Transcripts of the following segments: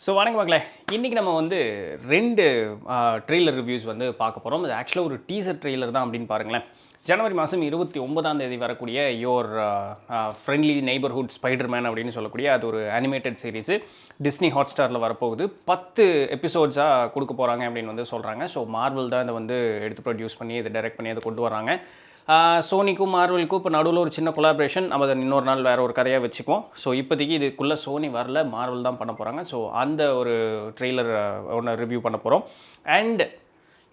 So வணக்கம் மக்களே, இன்றைக்கி நம்ம வந்து 2 ட்ரெய்லர் ரிவ்யூஸ் வந்து பார்க்க போகிறோம். இது ஆக்சுவலாக ஒரு டீசர் ட்ரெய்லர் தான் அப்படின்னு பாருங்களேன். ஜனவரி மாதம் 29ஆம் தேதி வரக்கூடிய யோர் ஃப்ரெண்ட்லி நெய்பர்ஹுட் ஸ்பைடர்மேன் அப்படின்னு சொல்லக்கூடிய அது ஒரு அனிமேட்டட் சீரிஸு டிஸ்னி ஹாட்ஸ்டாரில் வரப்போகுது. 10 எபிசோட்ஸாக கொடுக்க போகிறாங்க அப்படின்னு வந்து சொல்கிறாங்க. ஸோ மார்வல் தான் இதை வந்து எடுத்து ப்ரொடியூஸ் பண்ணி இதை டைரக்ட் பண்ணி அதை கொண்டு வராங்க. சோனிக்கும் மார்வலுக்கும் இப்போ நடுவில் ஒரு சின்ன கொலாபரேஷன், நம்ம அதை இன்னொரு நாள் வேறு ஒரு கதையாக வச்சுக்குவோம். ஸோ இப்போதைக்கு இதுக்குள்ளே சோனி வரல, மார்வல் தான் பண்ண போகிறாங்க. ஸோ அந்த ஒரு ட்ரெய்லர் ஒன்று ரிவ்யூ பண்ண போகிறோம். அண்ட்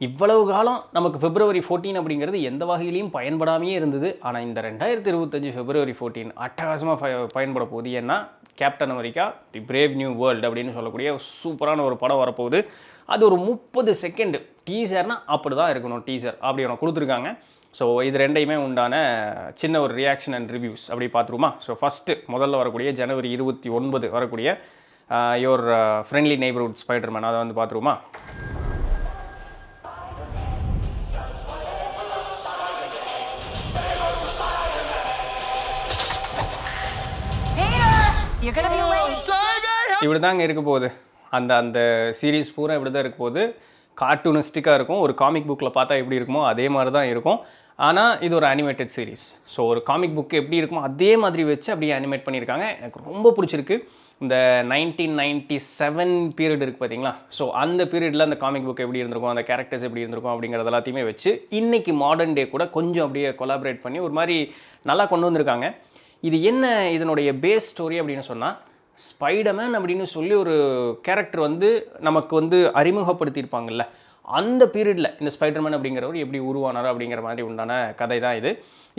இவ்வளவு காலம் நமக்கு February 14 அப்படிங்கிறது எந்த வகையிலையும் பயன்படாமையே இருந்தது. ஆனால் இந்த 2025 February 14 அட்டகாசமாக பயன்பட போகுது. ஏன்னா கேப்டன் அமெரிக்கா தி பிரேவ் நியூ வேர்ல்டு அப்படின்னு சொல்லக்கூடிய சூப்பரான ஒரு படம் வரப்போகுது. அது ஒரு 30 செகண்ட் டீசர்னால் அப்படி தான் இருக்கணும். டீசர் அப்படி ஒன்று கொடுத்துருக்காங்க. ஸோ இது ரெண்டையுமே உண்டான சின்ன ஒரு ரியாக்ஷன் அண்ட் ரிவ்யூஸ் அப்படி பார்த்துருமா. ஸோ ஃபஸ்ட்டு முதல்ல வரக்கூடிய ஜனவரி 29 வரக்கூடிய யோர் ஃப்ரெண்ட்லி நெய்பர்ஹுட் ஸ்பைடர்மேன் அதை வந்து பார்த்துருமா. இப்படி தாங்க இருக்க போகுது. அந்த சீரீஸ் பூரா இப்படி தான் இருக்க போகுது. கார்ட்டூனிஸ்டிக்காக இருக்கும். ஒரு காமிக் புக்கில் பார்த்தா எப்படி இருக்குமோ அதே மாதிரி தான் இருக்கும். ஆனால் இது ஒரு அனிமேட்டட் சீரீஸ். ஸோ ஒரு காமிக் புக்கு எப்படி இருக்குமோ அதே மாதிரி வச்சு அப்படியே அனிமேட் பண்ணியிருக்காங்க. எனக்கு ரொம்ப பிடிச்சிருக்கு. இந்த 1997 பீரியட் இருக்குது பார்த்தீங்களா. ஸோ அந்த பீரியடில் அந்த காமிக் புக் எப்படி இருந்திருக்கும், அந்த கேரக்டர்ஸ் எப்படி இருந்திருக்கும் அப்படிங்கிறது எல்லாத்தையுமே வச்சு இன்றைக்கி மாடர்ன் டே கூட கொஞ்சம் அப்படியே கொலாபரேட் பண்ணி ஒரு மாதிரி நல்லா கொண்டு வந்திருக்காங்க. இது என்ன இதனுடைய பேஸ் ஸ்டோரி அப்படின்னு சொன்னால், ஸ்பைடர்மேன் அப்படின்னு சொல்லி ஒரு கேரக்டர் வந்து நமக்கு வந்து அறிமுகப்படுத்தியிருப்பாங்கல்ல, அந்த பீரியடில் இந்த ஸ்பைடர்மேன் அப்படிங்கிறவர் எப்படி உருவானார் அப்படிங்கிற மாதிரி உண்டான கதை தான் இது.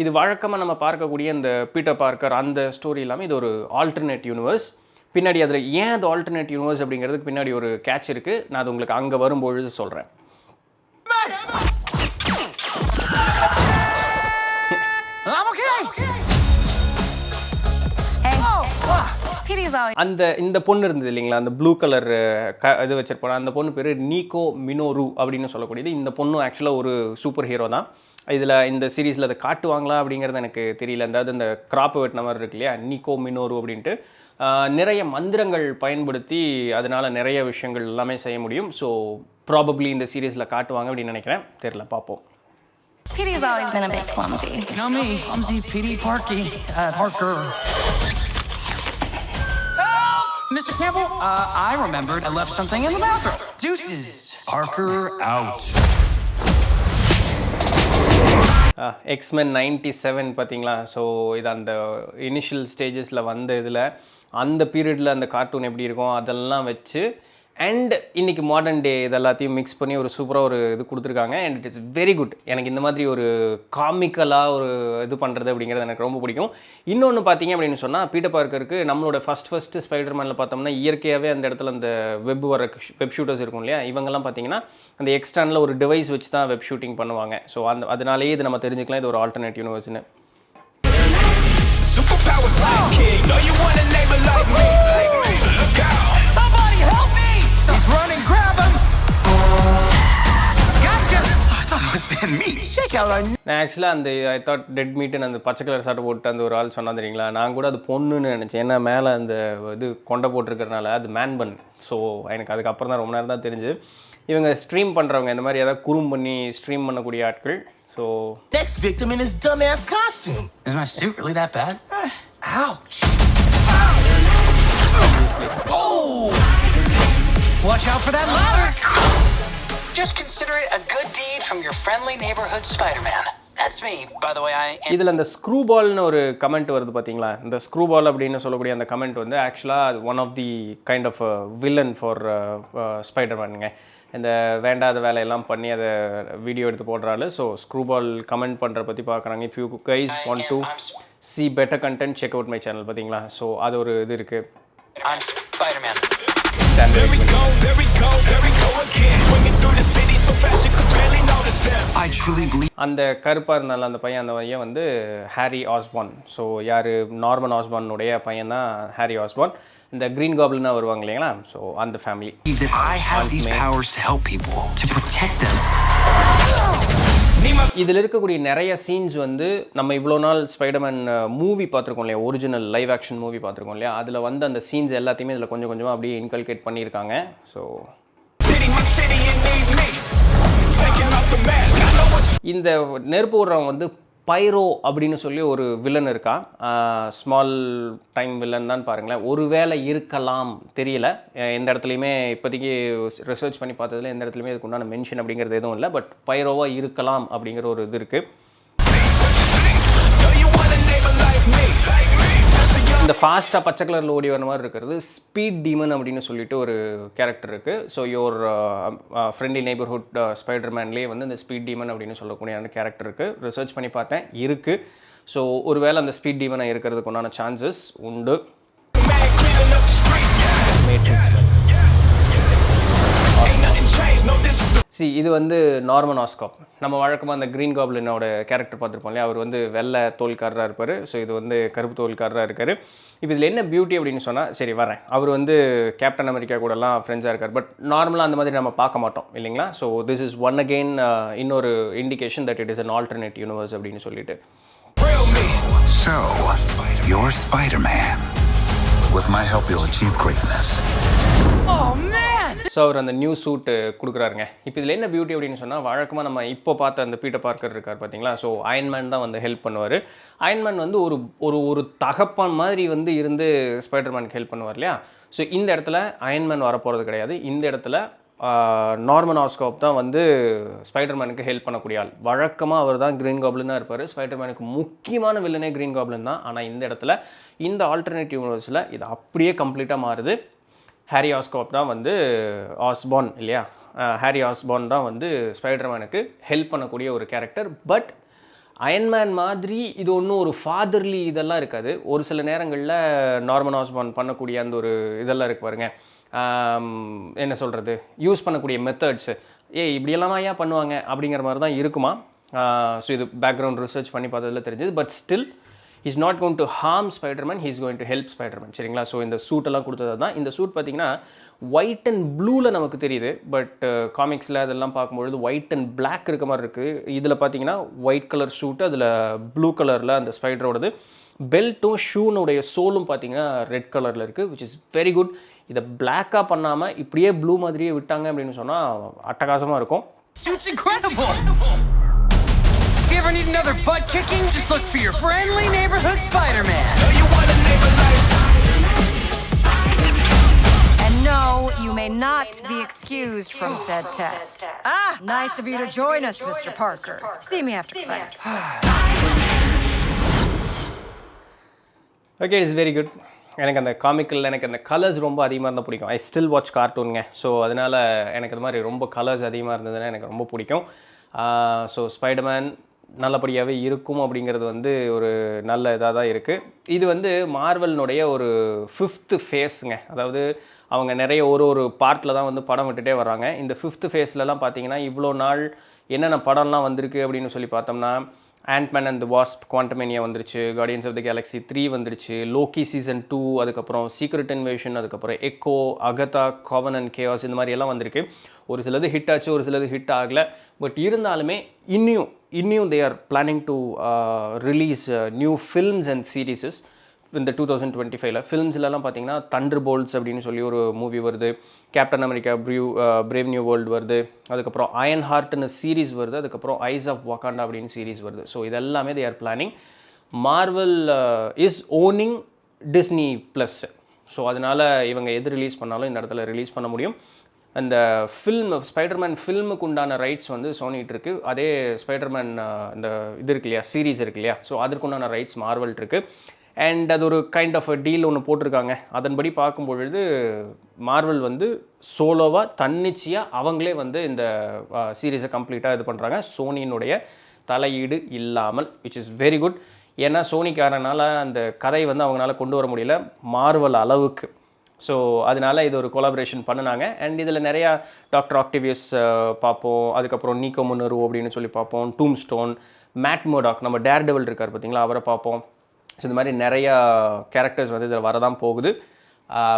இது வழக்கமாக நம்ம பார்க்கக்கூடிய இந்த பீட்டர் பார்க்கர் அந்த ஸ்டோரி இல்லாமல் இது ஒரு ஆல்டர்னேட் யூனிவர்ஸ். பின்னாடி அதில் ஏன் அது ஆல்டர்னேட் யூனிவர்ஸ் அப்படிங்கிறதுக்கு பின்னாடி ஒரு கேட்ச் இருக்குது. நான் அது உங்களுக்கு அங்கே வரும்பொழுது சொல்கிறேன். இந்த பொண்ணு இருந்தது இல்லைங்களா, அந்த ப்ளூ கலர் இது வச்சிருப்போம். அந்த பொண்ணு பேர் நீகோ மினோரு அப்படின்னு சொல்லக்கூடியது. இந்த பொண்ணு ஆக்சுவலாக ஒரு சூப்பர் ஹீரோ தான். இதில் இந்த சீரீஸில் அதை காட்டுவாங்களா அப்படிங்கிறது எனக்கு தெரியல. அதாவது இந்த கிராப் வெட்டின மாதிரி இருக்கு இல்லையா, நீகோ மினோரு அப்படின்ட்டு நிறைய மந்திரங்கள் பயன்படுத்தி அதனால் நிறைய விஷயங்கள் எல்லாமே செய்ய முடியும். ஸோ ப்ராபப்ளி இந்த சீரீஸில் காட்டுவாங்க அப்படின்னு நினைக்கிறேன். தெரியல, பார்ப்போம். Petey's always been a bit clumsy. You know me, clumsy Petey Parker. Help! Mr. Campbell, I remembered I left something in the bathroom. Deuces. Parker out. X-Men 97 பார்த்தீங்களா. ஸோ இது அந்த இனிஷியல் ஸ்டேஜஸில் வந்த இதில் அந்த பீரியடில் அந்த கார்ட்டூன் எப்படி இருக்கும் அதெல்லாம் வச்சு அண்ட் இன்றைக்கி மாடர்ன் டே இதெல்லாத்தையும் மிக்ஸ் பண்ணி ஒரு சூப்பராக ஒரு இது கொடுத்துருக்காங்க. And it is very good. எனக்கு இந்த மாதிரி ஒரு காமிக்கலாக ஒரு இது பண்ணுறது அப்படிங்கிறது எனக்கு ரொம்ப பிடிக்கும். இன்னொன்று பார்த்தீங்க அப்படின்னு சொன்னால், பீட்டர் பார்க்கருக்கு நம்மளோட ஃபஸ்ட்டு ஸ்பைடர்மேனில் பார்த்தோம்னா இயற்கையாகவே அந்த இடத்துல அந்த வெப் ஷூட்டர்ஸ் இருக்கும் இல்லையா, இவங்கெல்லாம் பார்த்தீங்கன்னா அந்த எக்ஸ்டர்னல் ஒரு டிவைஸ் வச்சு தான் வெப் ஷூட்டிங் பண்ணுவாங்க. ஸோ அதனாலேயே இது நம்ம தெரிஞ்சுக்கலாம் இது ஒரு ஆல்டர்னேட் யூனிவர்ஸ்னு. நான் ஆக்சுவலாக அந்த ஐ தாட் டெட் மீட்டுன்னு அந்த பச்சை கலர் சட்டை போட்டு அந்த ஒரு ஆள் சொன்னா தெரியுங்களா, நான் கூட அது பொண்ணுன்னு நினச்சேன். ஏன்னா மேலே அந்த இது கொண்டை போட்டிருக்கிறதுனால அது மேன் பன். ஸோ எனக்கு அதுக்கப்புறம் தான் ரொம்ப நேரம் தான் தெரிஞ்சு இவங்க ஸ்ட்ரீம் பண்ணுறவங்க இந்த மாதிரி ஏதாவது குறும் பண்ணி ஸ்ட்ரீம் பண்ணக்கூடிய ஆட்கள். So next victim in his dumbass costume. Is my suit really that bad? Ouch. Oh! Watch out for that ladder. Just consider it a good deed from your friendly neighborhood Spider-Man. That's me, by the way. இதில் அந்த screw பால்னு ஒரு comment வருது பார்த்தீங்களா. இந்த screw பால் அப்படின்னு சொல்லக்கூடிய அந்த comment வந்து ஆக்சுவலாக one of the kind of villain for ஸ்பைடர்மேனுங்க. இந்த வேண்டாத வேலையெல்லாம் பண்ணி அதை வீடியோ எடுத்து போடுறாள். ஸோ ஸ்க்ரூ பால் கமெண்ட் பண்ணுற பற்றி பார்க்குறாங்க. If you guys want to see better content, check out my channel. பார்த்தீங்களா. ஸோ அது ஒரு இது இருக்குது. I'm Spider-Man. There we go again. Swinging through the city so fast you could barely notice him. I truly believe அந்த கருப்பாக இருந்தாலும் அந்த பையன் வந்து ஹாரி ஆஸ்பார்ன். ஸோ யார், நார்மன் ஆஸ்பார்னுடைய பையன் தான் ஹாரி ஆஸ்பார்ன். இந்த கிரீன் காப்ளினாக வருவாங்க இல்லைங்களா. ஸோ அந்த family. that I have these powers to help people, to protect them. இதில் இருக்கக்கூடிய நிறைய சீன்ஸ் வந்து நம்ம இவ்வளோ நாள் ஸ்பைடர்மேன் மூவி பார்த்துருக்கோம் இல்லையா, ஒரிஜினல் லைவ் ஆக்ஷன் மூவி பார்த்துருக்கோம் இல்லையா, அதில் வந்து அந்த சீன்ஸ் எல்லாத்தையுமே இதில் கொஞ்சம் கொஞ்சமாக அப்படியே இன்கல்கேட் பண்ணியிருக்காங்க. ஸோ இந்த நெருப்பு விடுறவங்க வந்து பைரோ அப்படின்னு சொல்லி ஒரு வில்லன் இருக்கா, ஸ்மால் டைம் வில்லன் தான் பாருங்களேன். ஒருவேளை இருக்கலாம், தெரியல. எந்த இடத்துலையுமே இப்போதைக்கு ரிசர்ச் பண்ணி பார்த்ததுல எந்த இடத்துலையுமே இதுக்கு உண்டான மென்ஷன் அப்படிங்கிறது எதுவும் இல்லை. பட் பைரோவாக இருக்கலாம் அப்படிங்கிற ஒரு இது இருக்குது. இந்த ஃபாஸ்ட்டாக பச்சை கலரில் ஓடி வர மாதிரி இருக்கிறது ஸ்பீட் டீமன் அப்படின்னு சொல்லிட்டு ஒரு கேரக்டர் இருக்குது. ஸோ யோர் ஃப்ரெண்ட்லி நெய்பர்ஹுட் ஸ்பைடர்மேன்லேயே வந்து இந்த ஸ்பீட் டீமன் அப்படின்னு சொல்லக்கூடிய அந்த கேரக்டர் இருக்குது. ரிசர்ச் பண்ணி பார்த்தேன், இருக்குது. ஸோ ஒருவேளை அந்த ஸ்பீட் டீமனை இருக்கிறதுக்கு உண்டான சான்சஸ் உண்டு. இது வந்து நார்மன் ஆஸ்காப். நம்ம வழக்கமாக அந்த க்ரீன் காப்ளினோட கேரக்டர் பார்த்துருப்போம் இல்லையா, அவர் வந்து வெள்ளை தோல்காரராக இருப்பார். ஸோ இது வந்து கருப்பு தோல்காரராக இருக்கார். இப்போ இதில் என்ன பியூட்டி அப்படின்னு சொன்னால், சரி வரேன், அவர் வந்து கேப்டன் அமெரிக்கா கூடலாம் ஃப்ரெண்ட்ஸாக இருக்கார். பட் நார்மலாக அந்த மாதிரி நம்ம பார்க்க மாட்டோம் இல்லைங்களா. So this is one again இன்னொரு indication that it is an alternate universe அப்படின்னு சொல்லிட்டு. So, you're Spider-Man. With my help, you'll achieve greatness. Oh, man! So அவர் அந்த நியூ சூட்டு கொடுக்குறாருங்க. இப்போ இதில் என்ன பியூட்டி அப்படின்னு சொன்னால், வழக்கமாக நம்ம இப்போ பார்த்த அந்த பீட்டர் பார்க்கர் இருக்கார் பார்த்தீங்களா. ஸோ அயன்மேன் தான் வந்து ஹெல்ப் பண்ணுவார். அயன்மேன் வந்து ஒரு ஒரு ஒரு தகப்பன் மாதிரி வந்து இருந்து ஸ்பைடர்மேனுக்கு ஹெல்ப் பண்ணுவார் இல்லையா. ஸோ இந்த இடத்துல அயன்மேன் வரப்போகிறது கிடையாது. இந்த இடத்துல நார்மன் ஆஸ்காப் தான் வந்து ஸ்பைடர்மேனுக்கு ஹெல்ப் பண்ணக்கூடிய ஆள். வழக்கமாக அவர் தான் க்ரீன் காப்ளின் தான் இருப்பார். ஸ்பைடர்மேனுக்கு முக்கியமான வில்லனே க்ரீன் காப்ளின் தான். ஆனால் இந்த இடத்துல இந்த ஆல்டர்னேட்டிவ் யூனிவர்ஸில் இது அப்படியே கம்ப்ளீட்டாக மாறுது. ஹாரி ஆஸ்காப் தான் வந்து ஆஸ்பார்ன் இல்லையா, ஹாரி ஆஸ்பார்ன் தான் வந்து ஸ்பைடர்மேனுக்கு ஹெல்ப் பண்ணக்கூடிய ஒரு கேரக்டர். பட் அயன்மேன் மாதிரி இது ஒன்றும் ஒரு ஃபாதர்லி இதெல்லாம் இருக்காது. ஒரு சில நேரங்களில் நார்மன் ஆஸ்பார்ன் பண்ணக்கூடிய அந்த ஒரு இதெல்லாம் இருக்கு பாருங்க, என்ன சொல்கிறது, யூஸ் பண்ணக்கூடிய மெத்தட்ஸு, இப்படியெல்லாம் ஏன் பண்ணுவாங்க அப்படிங்கிற மாதிரி தான் இருக்குமா. ஸோ இது பேக்ரவுண்ட் ரிசர்ச் பண்ணி பார்த்ததில் தெரிஞ்சது. But still is not going to harm Spiderman, he's going to help Spiderman. சரிங்களா. ஸோ இந்த சூட்டெல்லாம் கொடுத்தது தான். இந்த சூட் பார்த்திங்கன்னா ஒயிட் அண்ட் ப்ளூவில் நமக்கு தெரியுது. பட் காமிக்ஸில் அதெல்லாம் பார்க்கும்பொழுது ஒயிட் அண்ட் பிளாக் இருக்க மாதிரி இருக்குது. இதில் பார்த்தீங்கன்னா ஒயிட் கலர் சூட்டு, அதில் ப்ளூ கலரில் அந்த ஸ்பைடரோடது பெல்ட்டும் ஷூனுடைய சோலும் பார்த்தீங்கன்னா ரெட் கலரில் இருக்குது, விச் இஸ் வெரி குட். இதை பிளாக்காக பண்ணாமல் இப்படியே ப்ளூ மாதிரியே விட்டாங்க அப்படின்னு சொன்னால் அட்டகாசமாக இருக்கும். Suit's incredible! If you ever need another butt kicking, just look for your friendly neighborhood Spider-Man. And no, you may not be excused from said test. Nice of you to join us, Mr. Parker. See me after class. Okay, it's very good. எனக்கு அந்த காமிக்கில் எனக்கு அந்த colours ரொம்ப அதிகமாக இருந்தால் பிடிக்கும். I still watch கார்ட்டூனுங்க. So அதனால் எனக்கு அது மாதிரி ரொம்ப கலர்ஸ் அதிகமாக இருந்ததுன்னா எனக்கு ரொம்ப பிடிக்கும். ஸோ ஸ்பைடர்மேன் நல்லபடியாகவே இருக்கும் அப்படிங்கிறது வந்து ஒரு நல்ல இதாக தான் இருக்குது. இது வந்து மார்வலினுடைய ஒரு 5th ஃபேஸுங்க. அதாவது அவங்க நிறைய ஒரு பார்ட்டில் தான் வந்து படம் விட்டுட்டே வராங்க. இந்த 5th ஃபேஸ்லலாம் பார்த்தீங்கன்னா இவ்வளோ நாள் என்னென்ன படம்லாம் வந்திருக்கு அப்படின்னு சொல்லி பார்த்தோம்னா, Ant-Man and the wasp Quantumania வந்துருச்சு, கார்டியன்ஸ் ஆஃப் தி கேலக்ஸி 3 வந்துருச்சு, லோக்கி சீசன் 2, அதுக்கப்புறம் சீக்ரெட் இன்வேஷன், அதுக்கப்புறம் எக்கோ, அகதா, காவன் அண்ட் கேவாஸ், இந்த மாதிரி எல்லாம் வந்திருக்கு. ஒரு சிலது ஹிட் ஆச்சு, ஒரு சிலது ஹிட் ஆகலை. பட் இருந்தாலுமே இன்னும் they are planning to release new films and series இந்த 2025. ஃபில்ம்ஸ்லலாம் பார்த்தீங்கன்னா தண்டர் போல்ட்ஸ் அப்படின்னு சொல்லி ஒரு மூவி வருது, captain America brave new world வருது, அதுக்கப்புறம் அயன் ஹார்ட்னு சீரீஸ் வருது, அதுக்கப்புறம் ஐஸ் ஆஃப் வாகாண்டா அப்படின்னு சீரீஸ் வருது. ஸோ இதெல்லாமே தே are planning. Marvel is owning Disney plus. So அதனால் இவங்க எது ரிலீஸ் பண்ணாலும் இந்த இடத்துல ரிலீஸ் பண்ண முடியும். அந்த ஸ்பைடர்மேன் ஃபில்முக்கு உண்டான ரைட்ஸ் வந்து சோனிகிட்டு இருக்குது. அதே ஸ்பைடர்மேன் இந்த இது இருக்கு இல்லையா, சீரீஸ் இருக்கு இல்லையா, ஸோ அதற்குண்டான ரைட்ஸ் மார்வல் இருக்குது. அண்ட் அது ஒரு கைண்ட் ஆஃப் டீல் ஒன்று போட்டிருக்காங்க. அதன்படி பார்க்கும்பொழுது மார்வல் வந்து சோலோவாக தன்னிச்சையாக அவங்களே வந்து இந்த சீரீஸை கம்ப்ளீட்டாக இது பண்ணுறாங்க, சோனியினுடைய தலையீடு இல்லாமல், விச் இஸ் வெரி குட். ஏன்னா சோனிக்காரனால அந்த கதை வந்து அவங்களால கொண்டு வர முடியல மார்வல் அளவுக்கு. ஸோ அதனால் இது ஒரு கொலாபரேஷன் பண்ணினாங்க. அண்ட் இதில் நிறையா டாக்டர் ஆக்டிவியஸ் பார்ப்போம், அதுக்கப்புறம் நீக்கோ முன்னரு அப்படின்னு சொல்லி பார்ப்போம், டூம் ஸ்டோன், மேட் மோடாக், நம்ம டேர் டெவில் இருக்கார் பார்த்தீங்களா, அவரை பார்ப்போம். ஸோ இந்த மாதிரி நிறையா கேரக்டர்ஸ் வந்து இதில் வரதான் போகுது,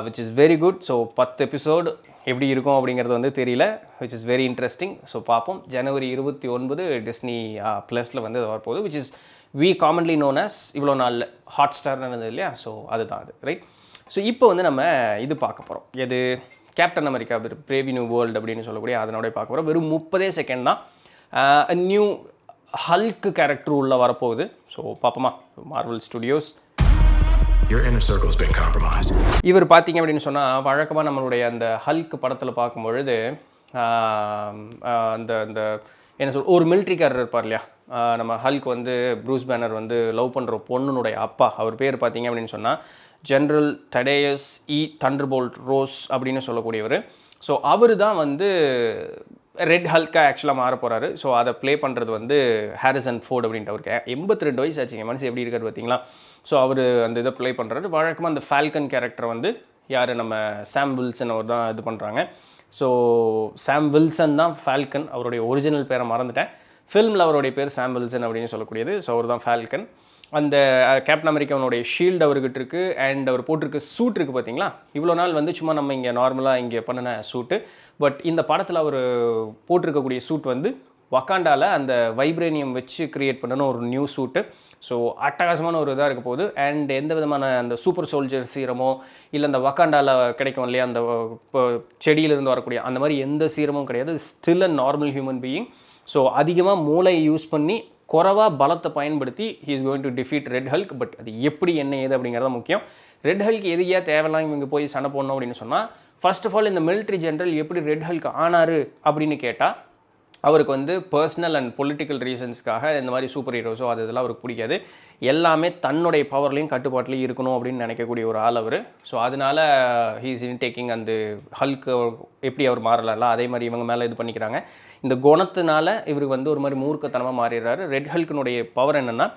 which is very good. So 10 episode எப்படி இருக்கும் அப்படிங்கிறது வந்து தெரியல, which is very interesting. So பார்ப்போம். ஜனவரி 29 டிஸ்னி ப்ளஸில் வந்து அது வரப்போகுது, which is we commonly known as இவ்வளோ நாளில் ஹாட்ஸ்டார்னு இருந்தது இல்லையா. ஸோ அதுதான் அது, ரைட். ஸோ இப்போ வந்து நம்ம இது பார்க்க போகிறோம், எது captain America brave new world அப்படின்னு சொல்லக்கூடிய அதனோட பார்க்க போகிறோம். வெறும் 30 செகண்ட் தான். நியூ ஹல்க் கேரக்டர் உள்ளே வரப்போகுது. ஸோ பார்ப்போமா. Marvel studios. Your inner circle's been compromised. இவர் பார்த்தீங்க அப்படின்னு சொன்னால் வழக்கமாக நம்மளுடைய அந்த ஹல்க் படத்தில் பார்க்கும்பொழுது அந்த அந்த என்ன சொல் ஒரு மிலிட்ரிக்காரர் இருப்பார் இல்லையா, நம்ம ஹல்க் வந்து ப்ரூஸ் பேனர் வந்து லவ் பண்ணுற பொண்ணுனுடைய அப்பா, அவர் பேர் பார்த்தீங்க அப்படின்னு சொன்னால் ஜென்ரல் டடேயஸ் தண்டர்போல்ட் ரோஸ் அப்படின்னு சொல்லக்கூடியவர். ஸோ அவர் தான் வந்து ரெட் ஹல்காக ஆக்சுவலாக மாற போகிறாரு. ஸோ அதை ப்ளே பண்ணுறது வந்து ஹாரிசன் ஃபோர்ட் அப்படின்ட்டு. அவருக்கு 82 வயசு ஆச்சுங்க, மனசு எப்படி இருக்காரு பார்த்தீங்களா. ஸோ அவர் அந்த இதை ப்ளே பண்ணுறாரு. வழக்கமாக அந்த ஃபால்கன் கேரக்டர் வந்து யார், நம்ம சாம் வில்சன் அவர் தான் இது பண்ணுறாங்க. ஸோ சாம் வில்சன் தான் ஃபால்கன். அவருடைய ஒரிஜினல் பேரை மறந்துட்டேன், ஃபில்மில் அவருடைய பேர் சாம் வில்சன் அப்படின்னு சொல்லக்கூடியது. ஸோ அவர் தான் ஃபால்கன். அந்த கேப்டன் அமெரிக்காவுடைய ஷீல்டு அவர்கிட்ட இருக்குது. அண்ட் அவர் போட்டிருக்க சூட் இருக்குது பார்த்தீங்களா. இவ்வளோ நாள் வந்து சும்மா நம்ம இங்கே நார்மலாக இங்கே பண்ணின சூட்டு. பட் இந்த படத்தில் அவர் போட்டிருக்கக்கூடிய சூட் வந்து வக்காண்டாவில் அந்த வைப்ரேனியம் வச்சு க்ரியேட் பண்ணணும் ஒரு நியூ சூட்டு. ஸோ அட்டகாசமான ஒரு இதாக இருக்க போகுது. அண்ட் எந்த விதமான அந்த சூப்பர் சோல்ஜர் சீரமோ இல்லை அந்த வக்காண்டாவில் கிடைக்கும் இல்லையா அந்த இப்போ செடியிலிருந்து வரக்கூடிய அந்த மாதிரி எந்த சீரமும் கிடையாது. Still a normal human being. So அதிகமாக மூளையை யூஸ் பண்ணி குறைவாக பலத்தை பயன்படுத்தி he is going to defeat red Hulk. But அது எப்படி என்ன ஏது அப்படிங்கிறத முக்கியம். ரெட் ஹல்க் எதுக்கே தேவையில்லாம் இவங்க போய் சண்டை போடணும் அப்படின்னு சொன்னால், ஃபர்ஸ்ட் ஆஃப் ஆல் இந்த மிலிட்ரி ஜென்ரல் எப்படி ரெட் ஹல்க் ஆனார் அப்படின்னு கேட்டால், அவருக்கு வந்து பர்சனல் அண்ட் பொலிட்டிக்கல் ரீசன்ஸ்க்காக இந்த மாதிரி சூப்பர் ஹீரோஸோ அது இதெல்லாம் அவருக்கு பிடிக்காது. எல்லாமே தன்னுடைய பவர்லையும் கட்டுப்பாட்டிலையும் இருக்கணும் அப்படின்னு நினைக்கக்கூடிய ஒரு ஆள் அவர். ஸோ அதனால ஹீ இஸ் இன் டேக்கிங் அந்த ஹல்க் எப்படி அவர் மாறலாம் அதே மாதிரி இவங்க மேலே இது பண்ணிக்கிறாங்க. இந்த குணத்தினால இவருக்கு வந்து ஒரு மாதிரி மூர்க்கத்தனமாக மாறிடுறாரு. ரெட் ஹல்கினுடைய பவர் என்னென்னா,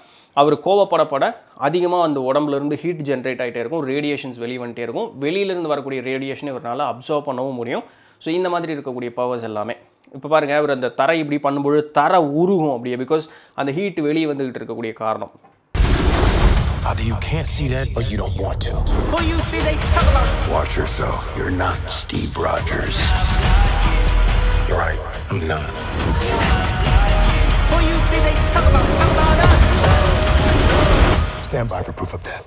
அவர் கோவப்படப்பட அதிகமாக அந்த உடம்புலேருந்து ஹீட் ஜென்ரேட் ஆகிட்டே இருக்கும், ரேடியேஷன்ஸ் வெளியே வந்துட்டே இருக்கும். வெளியிலேருந்து வரக்கூடிய ரேடியேஷன் இவரால் அப்சர்வ் பண்ணவும் முடியும். ஸோ இந்த மாதிரி இருக்கக்கூடிய பவர்ஸ் எல்லாமே இப்போ பாருங்கள், அவர் அந்த தரை இப்படி பண்ணும்பொழுது தரை உருகும் அப்படியே, பிகாஸ் அந்த ஹீட் வெளியே வந்துக்கிட்டு இருக்கக்கூடிய காரணம். Either you can't see that or you don't want to. Who you think they talk about? Watch yourself. You're not Steve Rogers. You're right, I'm not. Who you think they talk about us? Stand by for proof of that.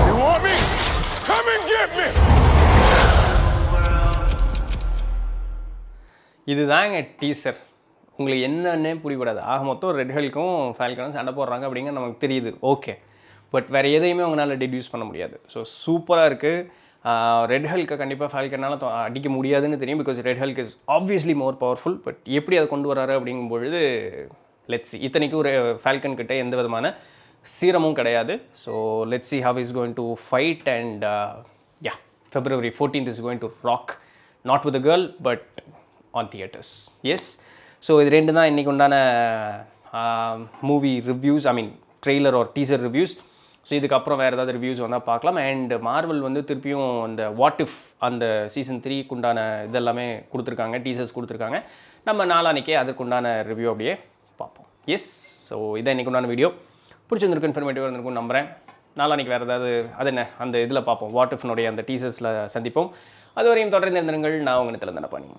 You want me? Come and get me! இதுதாங்க teaser. உங்களுக்கு என்னன்னே புரியப்படாது. ஆக மொத்தம் red ஹல்க்கும் ஃபால்கனும் சண்டை போடுறாங்க அப்படிங்கிற நமக்கு தெரியுது, ஓகே. பட் வேறு எதையுமே உங்களால் டிடியூஸ் பண்ண முடியாது. ஸோ சூப்பராக இருக்குது. ரெட் ஹல்க்கை கண்டிப்பாக ஃபால்கனால் அடிக்க முடியாதுன்னு தெரியும், because red Hulk is obviously more powerful. But எப்படி அதை கொண்டு வராரு அப்படிங்கும்பொழுது லெட்ஸ் சி. இத்தனைக்கும் ஒரு ஃபால்கன் கிட்டே எந்த விதமான சீரமும் கிடையாது. So let's see how is going to fight. And yeah, February 14th is going to rock. Not with a girl, but on theaters. Yes. So இது ரெண்டு தான் இன்றைக்கி உண்டான movie reviews, I mean trailer or teaser reviews. So இதுக்கப்புறம் வேறு ஏதாவது reviews வந்தால் பார்க்கலாம். அண்ட் மார்வல் வந்து திருப்பியும் அந்த வாட் இஃப் அந்த சீசன் 3க்கு உண்டான இதெல்லாமே கொடுத்துருக்காங்க, டீசர்ஸ் கொடுத்துருக்காங்க. நம்ம நாளானிக்கே அதுக்குண்டான ரிவ்யூ அப்படியே பார்ப்போம். எஸ். ஸோ இதான் இன்றைக்கு உண்டான வீடியோ. பிடிச்சிருந்துருக்கும், இன்ஃபர்மேட்டிவாக இருந்திருக்கும் நம்புகிறேன். நாளானிக்கு வேறு ஏதாவது அது என்ன அந்த இதில் பார்ப்போம், வாட் இஃப்னுடைய அந்த டீசர்ஸில் சந்திப்போம். அதுவரையும் தொடர்ந்து இருந்திருங்கள். நான் உங்கள் இடத்துல தானே பண்ணி